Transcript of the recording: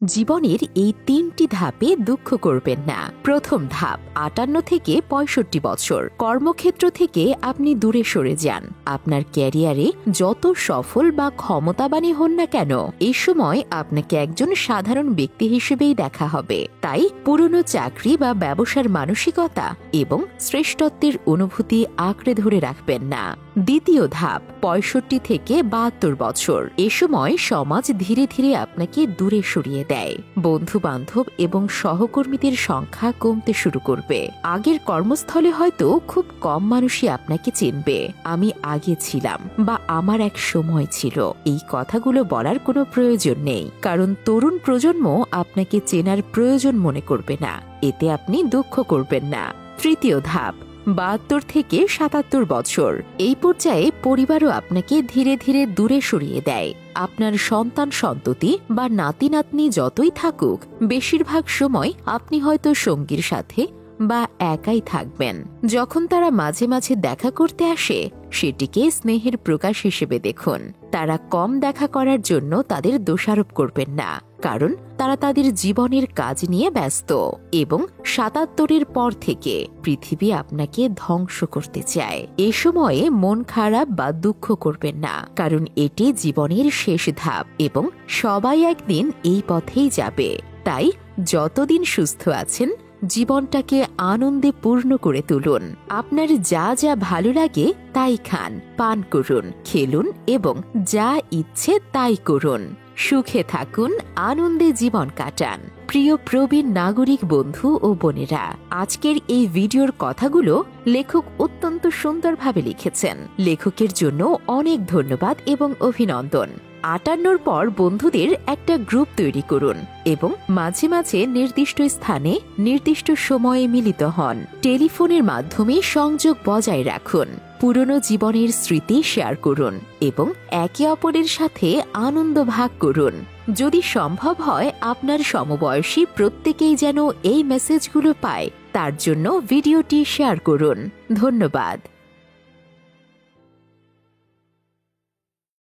জীবনের এই ৩টি ধাপে দুঃখ করবেন না। প্রথম ধাপ ৫৮ থেকে ৬৫ বছর। কর্মক্ষেত্র থেকে আপনি দূরে সরে যান। আপনার ক্যারিয়ারে যত সফল বা ক্ষমতাবানই হন না কেন, এই সময় আপনাকে একজন সাধারণ ব্যক্তি হিসেবেই দেখা হবে। তাই পুরনো চাকরি বা ব্যবসার মানসিকতা এবং শ্রেষ্ঠত্বের অনুভূতি আঁকড়ে ধরে রাখবেন না। দ্বিতীয় ধাপ ৬৫ থেকে ৭২ বছর। এ সময় সমাজ ধীরে ধীরে আপনাকে দূরে সরিয়ে দেয়। বন্ধু বান্ধব এবং সহকর্মীদের সংখ্যা কমতে শুরু করবে। আগের কর্মস্থলে হয়তো খুব কম মানুষই আপনাকে চিনবে। আমি আগে ছিলাম বা আমার এক সময় ছিল, এই কথাগুলো বলার কোনো প্রয়োজন নেই, কারণ তরুণ প্রজন্ম আপনাকে চেনার প্রয়োজন মনে করবে না। এতে আপনি দুঃখ করবেন না। তৃতীয় ধাপ ৭২ থেকে ৭৭ বছর। এই পর্যায়ে পরিবারও আপনাকে ধীরে ধীরে দূরে সরিয়ে দেয়। আপনার সন্তান সন্ততি বা নাতি নাতনি যতই থাকুক, বেশিরভাগ সময় আপনি হয়তো সঙ্গীর সাথে বা একাই থাকবেন। যখন তারা মাঝে মাঝে দেখা করতে আসে, সেটিকে স্নেহের প্রকাশ হিসেবে দেখুন। তারা কম দেখা করার জন্য তাদের দোষারোপ করবেন না, কারণ তারা তাদের জীবনের কাজ নিয়ে ব্যস্ত। এবং ৭৭-এর পর থেকে পৃথিবী আপনাকে ধ্বংস করতে চায়। এ সময়ে মন খারাপ বা দুঃখ করবেন না, কারণ এটি জীবনের শেষ ধাপ এবং সবাই একদিন এই পথেই যাবে। তাই যতদিন সুস্থ আছেন, জীবনটাকে আনন্দে পূর্ণ করে তুলুন। আপনার যা যা ভালো লাগে তাই খান, পান করুন, খেলুন এবং যা ইচ্ছে তাই করুন। সুখে থাকুন, আনন্দে জীবন কাটান। প্রিয় প্রবীণ নাগরিক বন্ধু ও বোনেরা, আজকের এই ভিডিওর কথাগুলো লেখক অত্যন্ত সুন্দরভাবে লিখেছেন। লেখকের জন্য অনেক ধন্যবাদ এবং অভিনন্দন। ৫৮-র পর বন্ধুদের একটা গ্রুপ তৈরি করুন এবং মাঝে মাঝে নির্দিষ্ট স্থানে নির্দিষ্ট সময়ে মিলিত হন। টেলিফোনের মাধ্যমে সংযোগ বজায় রাখুন। পুরনো জীবনের স্মৃতি শেয়ার করুন এবং একে অপরের সাথে আনন্দ ভাগ করুন। যদি সম্ভব হয়, আপনার সমবয়সী প্রত্যেকেই যেন এই মেসেজগুলো পায়, তার জন্য ভিডিওটি শেয়ার করুন। ধন্যবাদ।